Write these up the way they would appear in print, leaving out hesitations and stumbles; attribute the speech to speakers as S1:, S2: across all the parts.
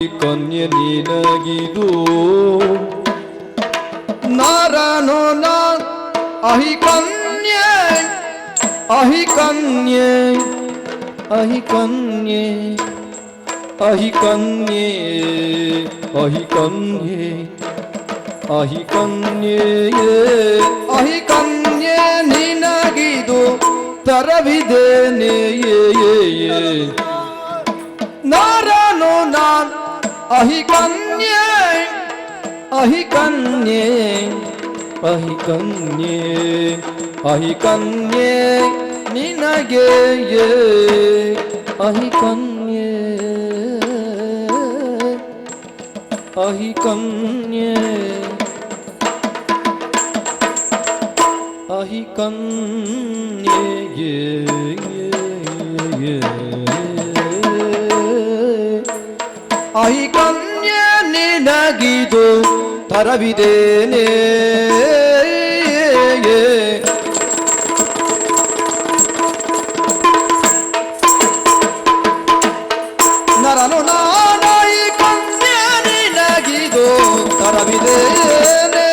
S1: ಕನ್ಯೆ ನಿನಗಿದು ನಾರನು ನಾ ಅಹಿ ಕನ್ಯೆ ಅಹಿ ಕನ್ಯೆ ಅಹಿ ಕನ್ಯೆ ಅಹಿ ಕನ್ಯೆ ಅಹಿ ಕನ್ಯೆ ಅಹಿ ಕನ್ಯೆ ಅಹಿ ಕನ್ಯೆ ನಿನಗಿದು ತರವಿದೇನೆ ನಾರನು ನಾನ್ ಅಹಿ ಕನ್ಯೆ ಅಹಿ ಕನ್ಯೆ ಅಹಿ ಕನ್ಯೆ ಅಹಿ ಕನ್ಯೆ ನಿನಗೆ ಅಹಿ ಕನ್ಯೆ ಅಹಿ ಕನ್ಯೆ ಅಹಿ ಕನ್ಯೆ ಅಹಿ ಕನ್ಯೆ ನಿನಗಿದು ತರವಿದೇನೆ ನರನು ನಾನಹಿ ಕನ್ಯೆ ನಿನಗಿದು ತರವಿದೇನೆ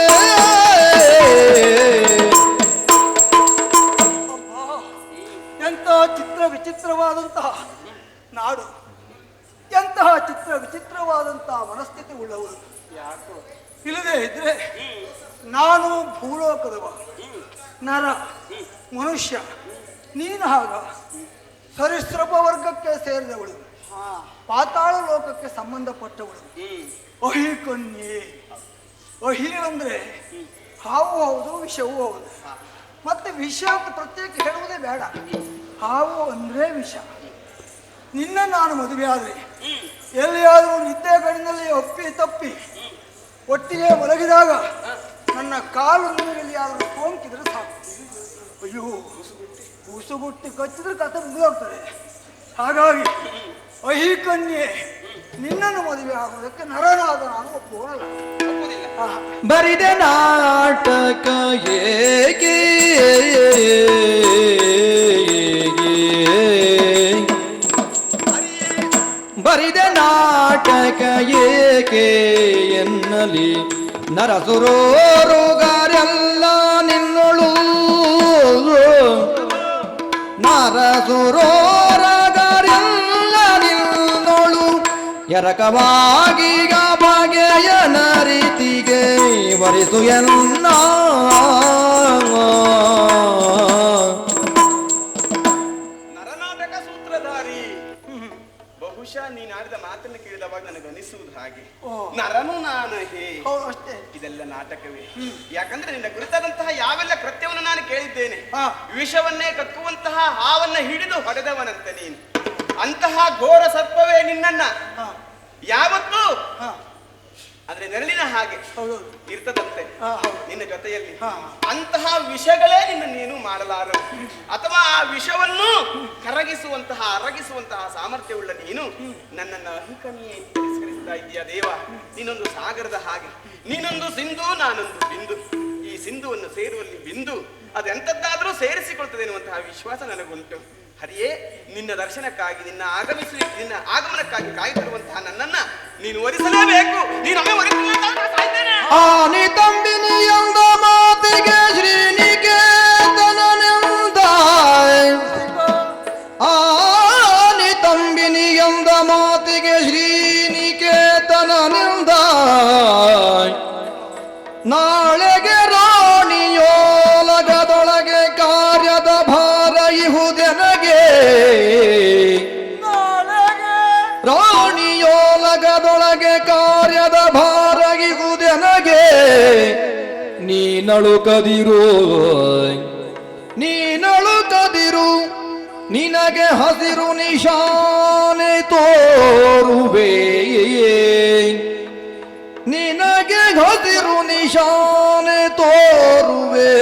S2: ಎಂತಹ ಚಿತ್ರ ವಿಚಿತ್ರವಾದಂತಹ ನಾಡು, ಎಂತಹ ಚಿತ್ರ ವಿಚಿತ್ರವಾದಂತಹ ಮನಸ್ಥಿತಿ ಉಳ್ಳವರು. ಯಾಕೋ ಇಲ್ಲದೆ ಇದ್ರೆ ನಾನು ಭೂಲೋಕದವ ನರ ಮನುಷ್ಯ, ನೀನು ಆಗ ಸರಿಸೃಪ ವರ್ಗಕ್ಕೆ ಸೇರಿದವಳು, ಪಾತಾಳ ಲೋಕಕ್ಕೆ ಸಂಬಂಧಪಟ್ಟವಳು. ಅಹಿ ಕನ್ಯೆ, ಅಹಿ ಅಂದ್ರೆ ಹಾವು ಹೌದು, ವಿಷವೂ ಹೌದು. ಮತ್ತೆ ವಿಷ ಅಂತ ಪ್ರತ್ಯೇಕ ಹೇಳುವುದೇ ಬೇಡ, ಹಾವು ಅಂದ್ರೆ ವಿಷ. ನಿನ್ನ ನಾನು ಮದುವೆ ಆದರೆ ಎಲ್ಲಿಯಾದರೂ ನಿದ್ದೆ ಗಡಿನಲ್ಲಿ ಒಪ್ಪಿ ತಪ್ಪಿ ಒಟ್ಟಿಗೆ ಮಲಗಿದಾಗ ನನ್ನ ಕಾಲು ನೀರೆಲ್ಲಿಯಾದರೂ ಸೋಂಕಿದ್ರೆ ಸಾಕು, ಅಯ್ಯೋ ಉಸುಗುಟ್ಟಿ ಕಚ್ಚಿದ್ರೆ ಕತೆ ಮುಗಿದೋಗ್ತದೆ. ಹಾಗಾಗಿ ಅಹಿ ಕನ್ಯೆ ನಿನ್ನನ್ನು ಮದುವೆ ಆಗುವುದಕ್ಕೆ ನರನಾದ ನಾನು ಒಪ್ಪುವುದಿಲ್ಲ.
S1: ಬರಿದೆ ನಾಟಕ ಏಕೆ ಬರಿದೆ ನಾಟಕ ಏಕೆ ಎನ್ನಲಿ ನರಸುರೋರುಗಾರೆಲ್ಲ ನಿನ್ನೊಳು ನರಸುರೋರಗಾರೆಲ್ಲ ನಿನ್ನೊಳು ಎರಕವಾಗೀಗ ಬಗೆಯ ನರೀತಿಗೆ ವರಿಸು ಎನ್ನ
S3: ನರನಾಟಕ ಸೂತ್ರಧಾರಿ. ಬಹುಶಃ ನೀನು ಆಡಿದ ಮಾತನ್ನು ಕೇಳಿದವಾಗ ನನಗೆ ಅನಿಸುವುದು ಹಾಗೆ, ನರನು ನಾನು ಹೇ
S2: ಅಷ್ಟೇ,
S3: ಇದೆಲ್ಲ ನಾಟಕವೇ. ಯಾಕಂದ್ರೆ ನಿನ್ನ ಕುರಿತಾದಂತಹ ಯಾವೆಲ್ಲ ಕೃತ್ಯವನ್ನು ನಾನು ಕೇಳಿದ್ದೇನೆ. ವಿಷವನ್ನೇ ಕಕ್ಕುವಂತಹ ಹಾವನ್ನ ಹಿಡಿದು ಹೊಡೆದವನಂತ ನೀನು. ಅಂತಹ ಘೋರ ಸರ್ಪವೇ ನಿನ್ನನ್ನ ಯಾವತ್ತೂ ಆದ್ರೆ ನೆರಳಿನ ಹಾಗೆ ಇರ್ತದಂತೆ ನಿನ್ನ ಜೊತೆಯಲ್ಲಿ. ಅಂತಹ ವಿಷಗಳೇ ನಿನ್ನನ್ನೇನು ಮಾಡಲಾರವು. ಅಥವಾ ಆ ವಿಷವನ್ನು ಕರಗಿಸುವಂತಹ ಅರಗಿಸುವಂತಹ ಸಾಮರ್ಥ್ಯವುಳ್ಳ ನೀನು ನನ್ನನ್ನು ಅಹಿಕನ್ಯೆ ತಿರಸ್ಕರಿಸ್ತಾ ಇದೆಯಾ ದೇವ. ನೀನೊಂದು ಸಾಗರದ ಹಾಗೆ, ನೀನೊಂದು ಸಿಂಧು, ನಾನೊಂದು ಬಿಂದು. ಈ ಸಿಂಧುವನ್ನು ಸೇರುವಲ್ಲಿ ಬಿಂದು ಅದೆಂತದ್ದಾದ್ರೂ ಸೇರಿಸಿಕೊಳ್ತದೆ ಎನ್ನುವಂತಹ ವಿಶ್ವಾಸ ನನಗುಂಟು. ಹರಿಯೇ, ನಿನ್ನ ದರ್ಶನಕ್ಕಾಗಿ ನಿನ್ನ ಆಗಮನಕ್ಕಾಗಿ ಕಾಯ್ದಿರುವಂತಹ ನನ್ನನ್ನ ನೀನು ವರಿಸಲೇಬೇಕು. ನೀನು
S1: ಆನಿ ತಂಬಿನಿ ಎಂದ ಮಾತಿಗೆ ಶ್ರೀನಿಕೇತನನೆಂದ, ಆನಿ ತಂಬಿನಿ ಎಂದ ಮಾತಿಗೆ ಶ್ರೀನಿಕೇತನನೆಂದ, ನಾಳೆಗೆ ರಾಣಿಯೋಲಗದೊಳಗೆ ಕಾರ್ಯದ ಭಾರ ಇಹುದೆನಗೆ, ರಾಣಿಯೋಲಗದೊಳಗೆ ಕಾರ್ಯದ ಭಾರ ಇಹುದೆನಗೆ, ನೀನಳುಕದಿರು ನೀನಳುಕದಿರು ನಿನಗೆ ಹಸಿರು ನಿಶಾನೆ ತೋರುವೆ, ನಿನಗೆ ಹಸಿರು ನಿಶಾನೆ ತೋರುವೆ,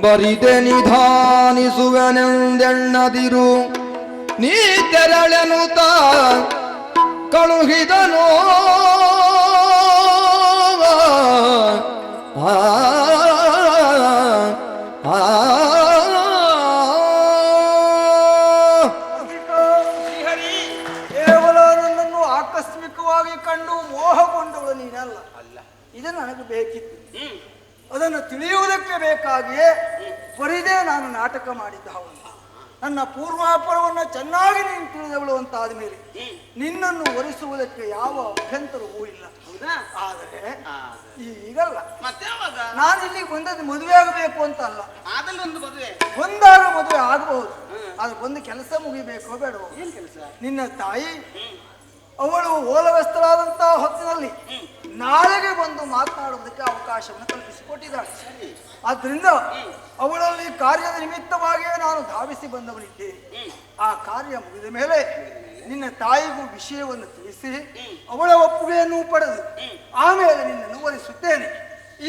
S1: ಬರಿದೆ ನಿಧಾನಿಸುವೆನೆಂದೆಣ್ಣದಿರು ನೀ ತೆರಳೆನುತ ಕಳುಹಿದನೋ.
S2: ಕೇವಲ ಆಕಸ್ಮಿಕವಾಗಿ ಕಂಡು ಮೋಹಗೊಂಡವಳು ನೀನಲ್ಲ.
S3: ಅಲ್ಲ.
S2: ಇದು ನನಗೆ ಬೇಕಿತ್ತು. ಅದನ್ನು ತಿಳಿಯುವುದಕ್ಕೆ ಬೇಕಾಗಿಯೇ ಬರಿದೇ ನಾನು ನಾಟಕ ಮಾಡಿದ್ದವನು. ನನ್ನ ಪೂರ್ವಾಪರವನ್ನು ಚೆನ್ನಾಗಿ ನೀನು ತಿಳಿದವಳು ಅಂತಾದ ಮೇಲೆ ನಿನ್ನನ್ನು ಒಲಿಸುವುದಕ್ಕೆ ಯಾವ ಅಭ್ಯಂತರವೂ ಇಲ್ಲ. ಆದರೆ ಈಗಲ್ಲ. ನಾನು ಇಲ್ಲಿ ಬಂದದ್ದು ಮದುವೆ ಆಗಬೇಕು ಅಂತ ಅಲ್ಲ. ಒಂದಾಗ ಮದುವೆ ಆಗಬಹುದು, ಆದ್ರೆ ಒಂದು ಕೆಲಸ ಮುಗಿಬೇಕೋ ಬೇಡವೋ? ನಿನ್ನ ತಾಯಿ ಅವಳು ಓಲವಸ್ತರಾದಂತಹ ಹೊತ್ತಿನಲ್ಲಿ ನಾಳೆಗೆ ಬಂದು ಮಾತನಾಡುವುದಕ್ಕೆ ಅವಕಾಶವನ್ನು ಕಲ್ಪಿಸಿಕೊಟ್ಟಿದ್ದಾಳೆ. ಆದ್ರಿಂದ ಅವಳಲ್ಲಿ ಕಾರ್ಯದ ನಿಮಿತ್ತವಾಗಿಯೇ ನಾನು ಧಾವಿಸಿ ಬಂದವನಿದ್ದೇನೆ. ಆ ಕಾರ್ಯ ಮುಗಿದ ಮೇಲೆ ನಿನ್ನ ತಾಯಿಗೂ ವಿಷಯವನ್ನು ತಿಳಿಸಿ ಅವಳ ಒಪ್ಪಿಗೆಯನ್ನು ಪಡೆದು ಆಮೇಲೆ ನಿನ್ನನ್ನು ಒಲಿಸುತ್ತೇನೆ.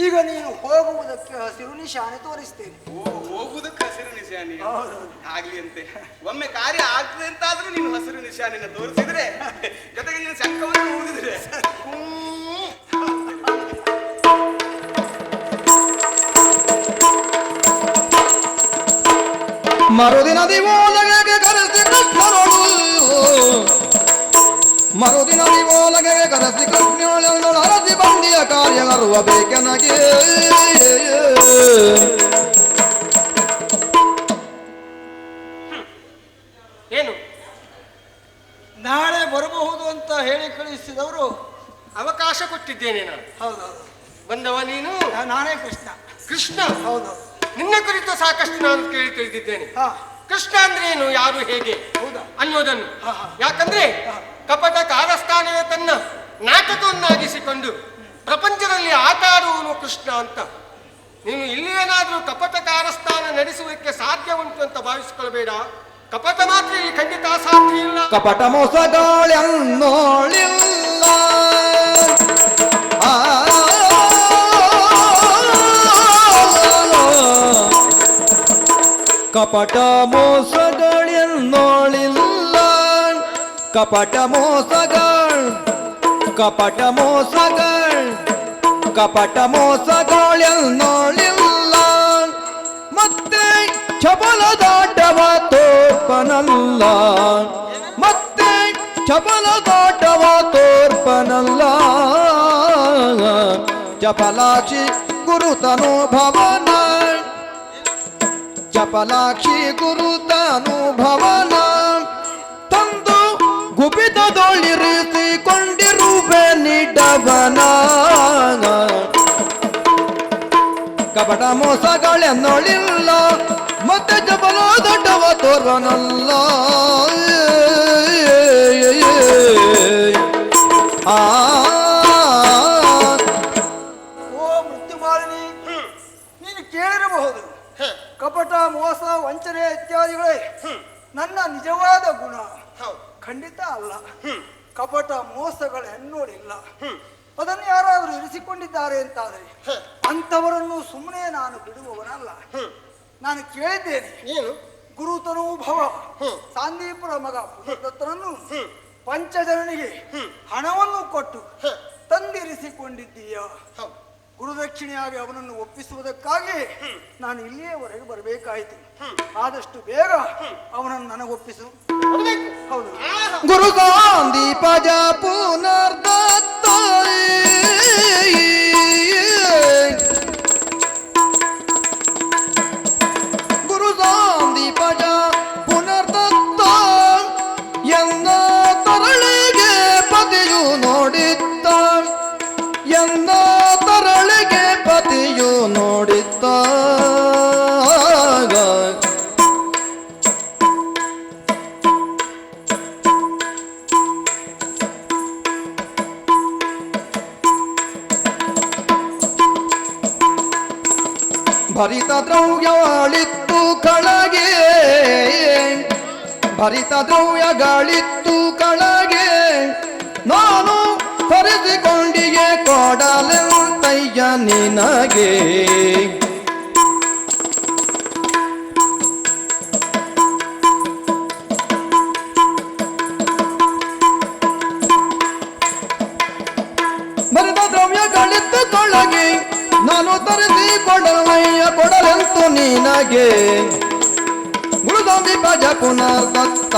S2: ಈಗ ನೀನು ಹೋಗುವುದಕ್ಕೆ ಹಸಿರು ನಿಶಾನೆ ತೋರಿಸ್ತೇನೆ.
S3: ಹೋಗುವುದಕ್ಕೆ ಹಸಿರು ನಿಶಾನೆ ಆಗ್ಲಿ ಅಂತೆ. ಒಮ್ಮೆ ಕಾರ್ಯ ಆಗ್ತದೆ ಅಂತಾದ್ರೂ ನೀನು ಹಸಿರು ನಿಶಾನೆಯನ್ನು ತೋರಿಸಿದ್ರೆ, ಜೊತೆಗೆ ನೀನು ಶಂಕವನ್ನು ಊದಿದ್ರೆ
S1: ಮರುದಿನ ದಿವೋಲಗೆ ಕರೆಸಿ ಕೃಷ್ಣನೋಳು, ಮರುದಿನ ದಿವೋಲಗೆ ಕರೆಸಿ ಕೃಷ್ಣನೋಳು ಅರಸಿ ಬಂದಿಯ ಕಾರ್ಯಗರುವ ಬೇಕೆನಗೆ.
S4: ಏನು
S2: ನಾಳೆ ಬರಬಹುದು ಅಂತ ಹೇಳಿ ಕಳಿಸಿದವರು
S4: ಅವಕಾಶ ಕೊಟ್ಟಿದ್ದೇನೆ ನಾನು.
S2: ಹೌದೌದು.
S4: ಬಂದವ ನೀನು?
S2: ನಾನೇ ಕೃಷ್ಣ.
S4: ಕೃಷ್ಣ?
S2: ಹೌದೌದು.
S4: ನಿನ್ನ ಕುರಿತು ಸಾಕಷ್ಟು ನಾನು ಕೇಳಿ ತಿಳಿದಿದ್ದೇನೆ. ಕೃಷ್ಣ ಅಂದ್ರೆ ಏನು, ಯಾರು, ಹೇಗೆ ಅನ್ನೋದನ್ನು. ಯಾಕಂದ್ರೆ ಕಪಟ ಕಾರಸ್ಥಾನವೇ ತನ್ನ ನಾಟಕವನ್ನಾಗಿಸಿಕೊಂಡು ಪ್ರಪಂಚದಲ್ಲಿ ಆಟ ಆಡುವನು ಕೃಷ್ಣ ಅಂತ. ನೀನು ಇಲ್ಲಿ ಏನಾದ್ರೂ ಕಪಟ ಕಾರಸ್ಥಾನ ನಡೆಸುವುದಕ್ಕೆ ಸಾಧ್ಯ ಉಂಟು ಅಂತ ಭಾವಿಸಿಕೊಳ್ಬೇಡ. ಕಪಟ ಮಾತ್ರ ಇಲ್ಲಿ ಖಂಡಿತ ಸಾಧ್ಯ ಇಲ್ಲ.
S1: ಕಪಟ ಮೋಸಗಳನ್ನೋಳಿಲ್ಲ, ಕಪಟ ಮೋಸಗಳೆನ್ನೋಳಿಲ್ಲ, ಕಪಟ ಮೋಸಗಳು, ಕಪಟ ಮೋಸಗಳು, ಕಪಟ ಮೋಸಗಳೆನ್ನೋಳಿಲ್ಲ. ಮತ್ತೆ ಚಪಲದಾಟವ ತೋರ್ಪನಲ್ಲ, ಮತ್ತೆ ಚಪಲದಾಟವ ತೋರ್ಪನಲ್ಲ. ಚಪಲಾಕ್ಷಿ ಗುರುತನುಭವನ, ಚಪಲಾಕ್ಷಿ ಗುರುತನುಭವನ ತಂದು ಗುಪಿತದೊಳಿರಿಸಿಕೊಂಡಿರುವೆ ನಿಡವನ. ಕಪಟ ಮೋಸಗಳೆನ್ನೊಳಿಲ್ಲ, ಮತ್ತೆ ಚಪಲದಾಟವ ತೋರ್ವನಲ್ಲ.
S2: ಓ ಮೃತ್ಯುಮಾಲಿನಿ, ನೀನು ಕೇಳಿರಬಹುದು ಕಪಟ, ಮೋಸ, ವಂಚನೆ ಇತ್ಯಾದಿಗಳೇ ನನ್ನ ನಿಜವಾದ ಗುಣ. ಖಂಡಿತ ಅಲ್ಲ. ಕಪಟ ಮೋಸಗಳು ಹೆಣ್ಣೋಡಿಲ್ಲ. ಅದನ್ನು ಯಾರಾದರೂ ಇರಿಸಿಕೊಂಡಿದ್ದಾರೆ ಅಂತಾದರೆ ಅಂಥವರನ್ನು ಸುಮ್ಮನೆ ನಾನು ಬಿಡುವವನಲ್ಲ. ನಾನು ಕೇಳಿದ್ದೇನೆ, ಗುರುತನು ಭವ ಸಾಂದೀಪುರ ಮಗ ಪುತ್ರದತ್ತನನ್ನು ಪಂಚಜನನಿಗೆ ಹಣವನ್ನು ಕೊಟ್ಟು ತಂದಿರಿಸಿಕೊಂಡಿದ್ದೀಯ. ಗುರುದಕ್ಷಿಣೆಯಾಗಿ ಅವನನ್ನು ಒಪ್ಪಿಸುವುದಕ್ಕಾಗಿ ನಾನು ಇಲ್ಲಿಯವರೆಗೆ ಬರಬೇಕಾಯಿತು. ಆದಷ್ಟು ಬೇಗ ಅವನನ್ನು ನನಗೊಪ್ಪಿಸು. ಹೌದು.
S1: ಗುರು ಸಾಂದೀಪಜ ಪುನರ್ದತ್ತ, ಗುರು ಸಾಂದೀಪಜ ಪುನರ್ದತ್ತ ಎನ್ನ ತರಳಿಗೆ ಪತಿಯು ನೋಡಿದ್ದ, ಎನ್ನ ತರಳಿಗೆ ಪತಿಯು ನೋಡಿದ್ದ. ಭರಿತ ದ್ರವ್ಯಗಳಿತ್ತು ಕಳಗೆ, ಭರಿತ ದ್ರವ್ಯಗಳಿತ್ತು ಕಳಗೆ, ನಾನು ಹೊರಿಸಿಕೊಂಡಿಗೆ ಕೊಡಲೆಂತಯ್ಯ ನಿನಗೆ. ಭರಿತ ದ್ರವ್ಯಗಳಿತ್ತು ಕೊಳಗೆ, ನಾನು ತರಿಸಿಕೊಂಡವಯ್ಯ ಕೊಡಲೆಂತು ನಿನಗೆ. ಗುರುಸಾಂದೀಪಜ ಪುನರ್ದತ್ತ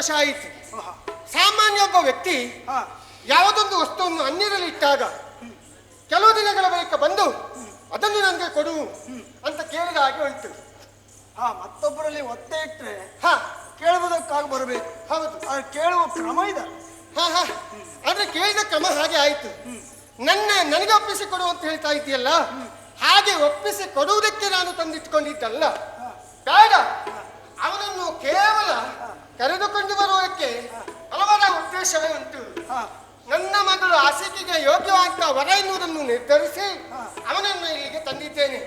S4: ವರ್ಷ ಆಯಿತು. ಸಾಮಾನ್ಯ ಒಬ್ಬ ವ್ಯಕ್ತಿ ಯಾವುದೊಂದು ವಸ್ತುವನ್ನು ಅನ್ಯರಲ್ಲಿ ಇಟ್ಟಾಗ ಕೆಲವು ದಿನಗಳ ಬಳಿಕ ಬಂದು ಅದನ್ನು ನನಗೆ ಕೊಡು ಅಂತ ಕೇಳಿದ ಹಾಗೆ ಉಂಟು.
S2: ಮತ್ತೊಬ್ಬರಲ್ಲಿ ಒತ್ತೆ ಇಟ್ರೆ ಕೇಳುವುದಕ್ಕಾಗಿ ಬರಬೇಕು.
S4: ಹೌದು,
S2: ಅದು ಕೇಳುವ ಕ್ರಮ ಇದೆ.
S4: ಆದ್ರೆ ಕೇಳಿದ ಕ್ರಮ ಹಾಗೆ ಆಯ್ತು. ನನಗೆ ಒಪ್ಪಿಸಿ ಕೊಡು ಅಂತ ಹೇಳ್ತಾ ಇದೆಯಲ್ಲ, ಹಾಗೆ ಒಪ್ಪಿಸಿ ಕೊಡುವುದಕ್ಕೆ ನಾನು ತಂದಿಟ್ಕೊಂಡಿದ್ದಲ್ಲ. ಬೇಡ, ಅವನನ್ನು ಕೇವಲ ಕರೆದುಕೊಂಡು ಬರುವುದಕ್ಕೆ ಹಲವಾರ ಉದ್ದೇಶವೇ ಉಂಟು. ನನ್ನ ಮಗಳು ಆಸೆಗೆ ಯೋಗ್ಯವಾದ ವರ ಎನ್ನುವುದನ್ನು ನಿರ್ಧರಿಸಿ ಅವನನ್ನು ಇಲ್ಲಿಗೆ ತಂದಿದ್ದೇನೆ.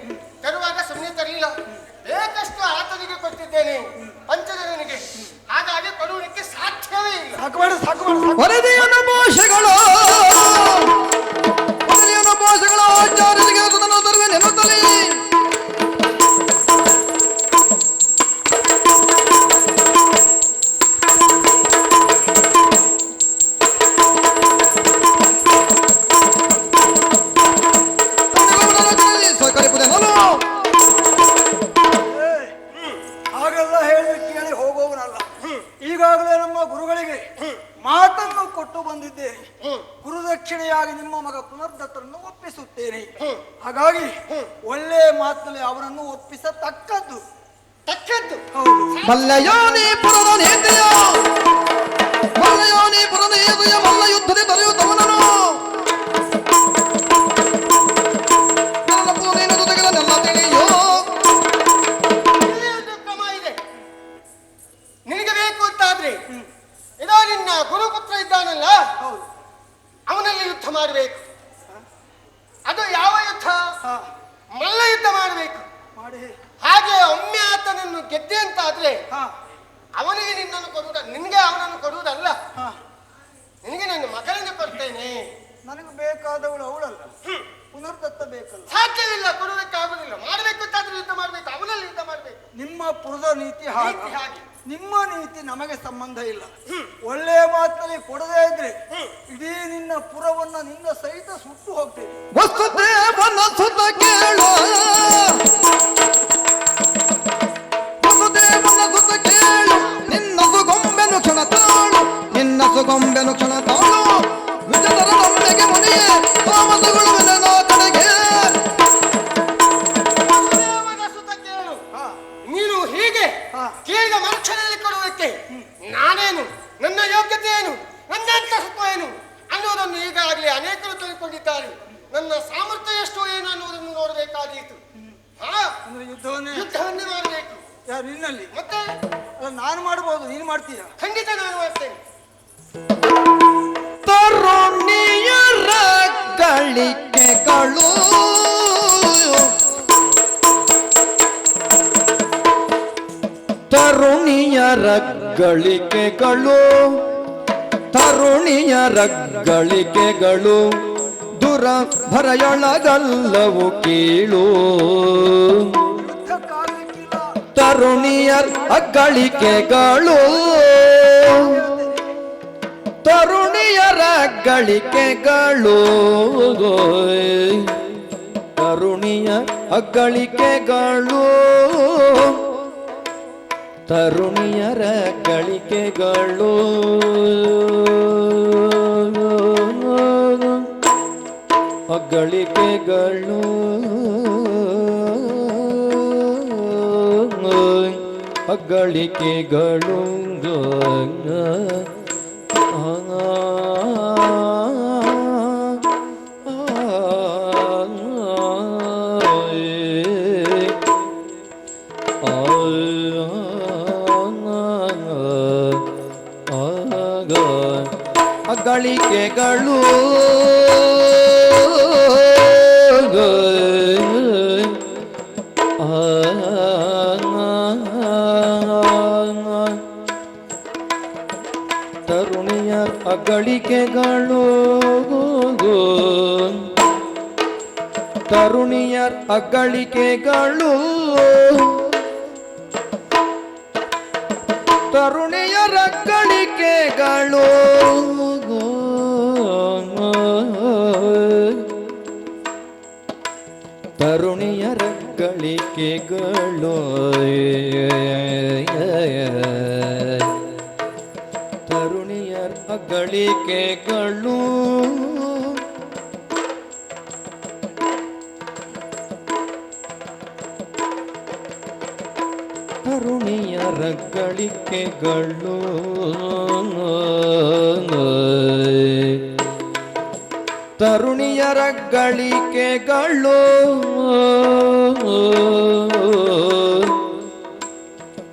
S4: ತರುವಾಗ ಸುಮ್ಮನೆ ತರಲಿಲ್ಲ, ಬೇಕಷ್ಟು ಆತನಿಗೆ ಕೊಟ್ಟಿದ್ದೇನೆ, ಪಂಚಜನಿಗೆ. ಹಾಗಾಗಿ ಕೊಡುವುದಕ್ಕೆ ಸಾಧ್ಯವೇ ಇಲ್ಲ.
S1: ವರದಿಯನ್ನು ಭಾಷೆಗಳು ಆಚಾರ್ಯರಿಗೆ ಅದನ್ನು ತರುವೆ ನೆನಪಲ್ಲಿ
S2: ಹಾಗೆಲ್ಲ ಹೇಳಿ ಕೇಳಿ ಹೋಗುವವನಲ್ಲ. ಈಗಾಗಲೇ ನಮ್ಮ ಗುರುಗಳಿಗೆ ಮಾತನ್ನು ಕೊಟ್ಟು ಬಂದಿದ್ದೇನೆ. ಗುರುದಕ್ಷಿಣೆಯಾಗಿ ನಿಮ್ಮ ಮಗ ಪುನರ್ದತ್ತರನ್ನು ಒಪ್ಪಿಸುತ್ತೇನೆ. ಹಾಗಾಗಿ ಒಳ್ಳೆ ಮಾತಿನಲ್ಲಿ ಅವರನ್ನು ಒಪ್ಪಿಸತಕ್ಕದ್ದು. ಹೌದು.
S1: ಮಲ್ಲಯೋನಿಪುರದ ನೇತೆಯ ಮಲ್ಲಯೋನಿಪುರದ ನೇತೆಯ ಮಲ್ಲ ಯುದ್ಧದ ತಲೆಯುತ್ತವನನು ಜೊತೆಗೆಲ್ಲ ತಿಳಿಯೋ.
S4: ಕ್ರಮ ಇದೆ. ನಿನಗೆ ಬೇಕು ಅಂತಾದ್ರೆ ಇದೋ ನಿನ್ನ ಗುರುಪುತ್ರ ಇದ್ದಾನಲ್ಲ, ಅವನಲ್ಲಿ ಯುದ್ಧ ಮಾಡಬೇಕು. ಅದು ಯಾವ ಯುದ್ಧ? ಮಲ್ಲ ಯುದ್ಧ ಮಾಡಬೇಕು. ಹಾಗೆ ಒಮ್ಮೆ ಆತನನ್ನು ಗೆದ್ದೆ ಅಂತಾದ್ರೆ ಅವನಿಗೆ ನಿನ್ನನ್ನು ನಿನಗೆ ಅವನನ್ನು ಕೊಡುವುದಲ್ಲ, ನಿನಗೆ ನನ್ನ ಮಗಳನ್ನು ಕೊಡ್ತೇನೆ.
S2: ನನಗೆ ಬೇಕಾದವಳು ಅವಳಲ್ಲ, ಪುನರ್ದತ್ತ ಬೇಕಲ್ಲ.
S4: ಸಾಧ್ಯವಿಲ್ಲ, ಕೊಡುವುದಕ್ಕಾಗುದಿಲ್ಲ. ಮಾಡಬೇಕು ಅಂತಾದ್ರೆ ಯುದ್ಧ ಮಾಡಬೇಕು, ಅವನಲ್ಲಿ ಯುದ್ಧ ಮಾಡಬೇಕು.
S2: ನಿಮ್ಮ ಪುರದ ನೀತಿ ಹಾಗೆ. ನಿಮ್ಮ ನೀತಿ ನಮಗೆ ಸಂಬಂಧ ಇಲ್ಲ. ಒಳ್ಳೆ ಮಾತಿನಲ್ಲಿ ಕೊಡದೇ ಇದ್ರೆ ಇಡೀ ನಿನ್ನ ಪುರವನ್ನ ನಿನ್ನ ಸಹಿತ ಸುಟ್ಟು ಹೋಗ್ತೇವೆ.
S1: ವಸುದೇವನ ಸುತ ಕೇಳು, ವಸುದೇವನ ಸುತ ಕೇಳು, ನಿನ್ನ ಸುಗೊಂಬೆನು ಕ್ಷಣ ತಾಳು, ನಿನ್ನ ಸುಗೊಂಬೆನು ಕ್ಷಣ ತಾಳು, ವಿಜಯರ ನಮ್ಮೆಗೆ ಮುನಿಯೇ ತಾಮಸಗಳು ನನ್ನ ಕಡೆಗೆ.
S4: ನೀನು ಹೀಗೆ ಕೇಳಿದ ಮನುಷ್ಯನಲ್ಲಿ ಕೊಡುವುದಕ್ಕೆ ನಾನೇನು, ನನ್ನ ಯೋಗ್ಯತೆ ಏನು, ನನ್ನ ಅಂತಸ್ತು ಏನು ಅನ್ನೋದನ್ನು ಈಗಾಗಲೇ ಅನೇಕರು ತಿಳ್ಕೊಂಡಿದ್ದಾರೆ. ನನ್ನ ಸಾಮರ್ಥ್ಯ ಎಷ್ಟು ಏನು ಅನ್ನೋದನ್ನು ನೋಡಬೇಕಾದೀತು. ಯುದ್ಧವನ್ನೇ ಮಾಡಬೇಕು.
S2: ಯಾರು ನಿನ್ನಲ್ಲಿ?
S4: ಮತ್ತೆ
S2: ನಾನು ಮಾಡಬಹುದು, ನೀನು ಮಾಡ್ತೀಯ?
S4: ಖಂಡಿತ ನಾನು ಮಾಡ್ತೇನೆ.
S1: ತರುಣಿಯರ ಗಳಿಕೆಗಳು ತರುಣಿಯರ ಗಳಿಕೆಗಳು ತರುಣಿಯರ ಗಳಿಕೆಗಳು ದುರ ಭರಯೊಳಗಲ್ಲವು ಕೀಳು. ತರುಣಿಯರ ಅಗಳಿಕೆಗಳು ತರುಣಿಯರ ಗಳಿಕೆಗಳು ತರುಣಿಯ ಅಗಳಿಕೆಗಳು ತರುಣಿಯರ ಗಳಿಕೆಗಳು ಅಗಳಿಕೆಗಳು ಅಗಳಿಕೆಗಳು ಅಗಳಿಕೆಗಳು ತರುಣಿಯರ ಅಗಳಿಕೆಗಳು ತರುಣಿಯರ ಅಗಳಿಕೆಗಳು ತರುಣಿಯರ ಅಗಳಿಕೆಗಳು ತರುಣಿಯರ ಗಳಿಕೆಗಳು ಗಳಿಕೆಗಳು ತರುಣಿಯರ ಗಳಿಕೆಗಳು ತರುಣಿಯರ ಗಳಿಕೆಗಳು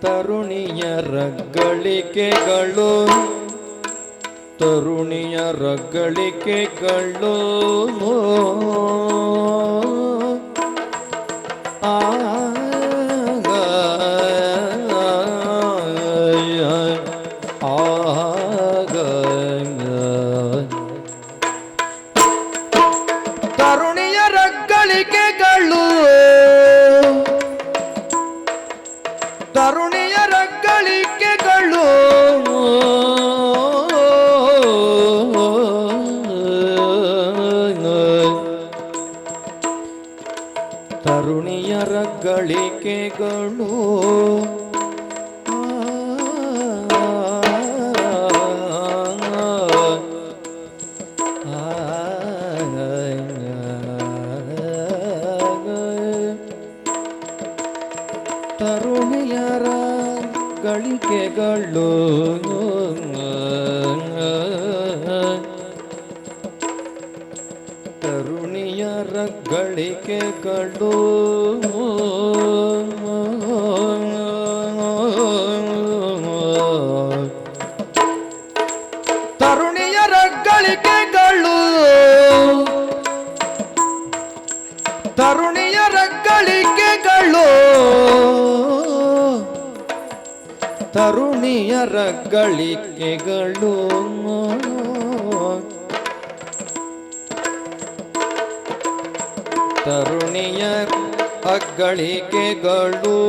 S1: ತರುಣಿಯರ ಗಳಿಕೆಗಳು ತರುಣಿಯರ ಗಳಿಕೆಗಳು ತರುಣಿಯರ ಗಳಿಕೆಗಳು ತರುಣಿಯರ ಗಳಿಕೆಗಳು ತರುಣಿಯರ ಗಳಿಕೆಗಳು ತರುಣಿಯರ ಗಳಿಕೆಗಳು ತರುಣಿಯರ ಗಳಿಕೆಗಳು ತರುಣಿಯರ ಗಳಿಕೆಗಳು ತರುಣಿಯರ ಗಳಿಕೆಗಳು ತರುಣಿಯರ ಗಳಿಕೆಗಳು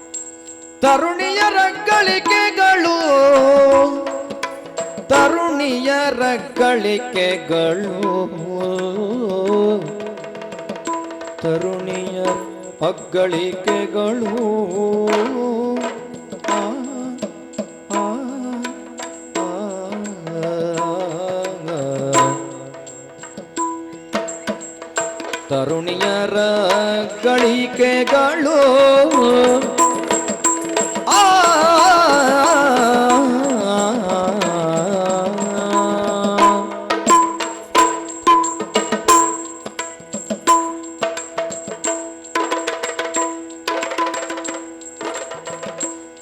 S1: ತರುಣಿಯರ ಅಗಳಿಕೆಗಳು ತರುಣಿಯರ ಗಳಿಕೆಗಳು ತರುಣಿಯರ ಗಳಿಕೆಗಳು ತರುಣಿಯರ ಅಗಳಿಕೆಗಳು ತರುಣಿಯರ ಗಳಿಕೆಗಳು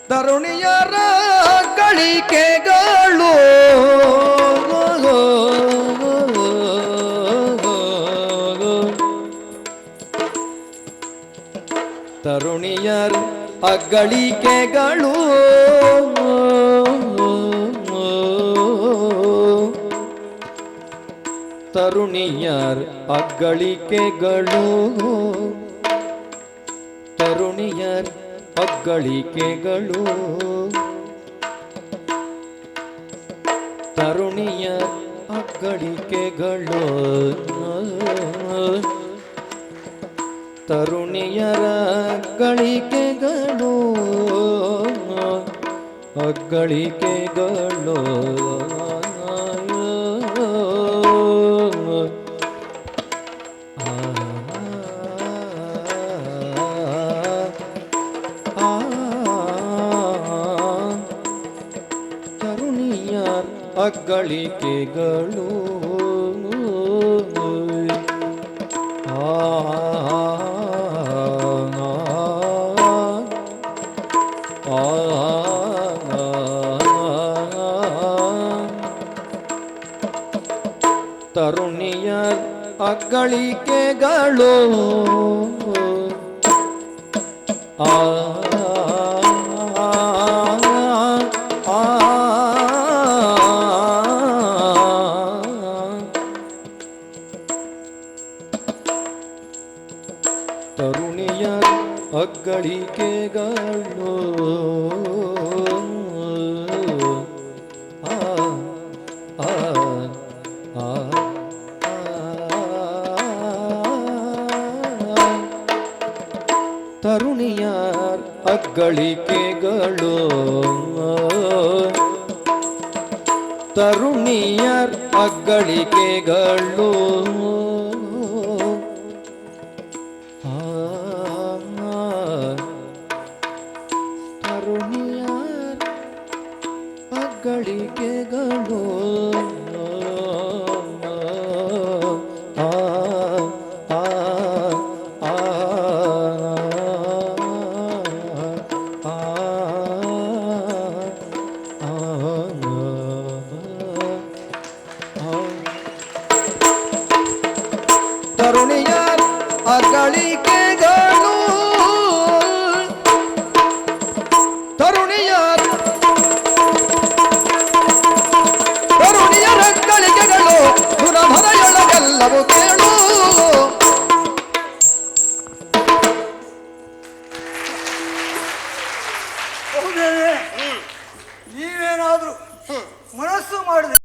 S1: ತರುಣಿಯರ ಗಳಿಕೆಗಳು ತರುಣಿಯರ ಅಗಳಿಕೆಗಳು ತರುಣಿಯರ ಅಗಳಿಕೆಗಳು ತರುಣಿಯರ ಅಗಳಿಕೆಗಳು ತರುಣಿಯರ ಅಗಳಿಕೆಗಳು ತರುಣಿಯರ ಗಳಿಕೆಗಳು ಅಗಳಿಕೆಗಳು ತರುಣಿಯರ ಅಗಳಿಕೆಗಳು ತರುಣಿಯರ ಅಗಳಿಕೆಗಳು ತರುಣಿಯರ ಅಗಳಿಕೆಗಳು ಅಗ್ಗಳಿಕೆಗಳು ತರುಣಿಯರ್ ಅಗ್ಗಳಿಕೆಗಳು ತರುಣಿಯರ್ ಅಗ್ಗಳಿಕೆಗಳು ತರುಣಿಯರ್ ಅಗಳಿಕೆಗಳು ತರುಣಿಯರ್ ಅಗಳಿಕೆಗಳು ಗುಣಧರೆಯೊಳಗೆಲ್ಲವೂ ಕೇಳು
S2: ಹೌದೇ ನೀವೇನಾದ್ರೂ ಮನಸ್ಸು ಮಾಡಿದ್ರೆ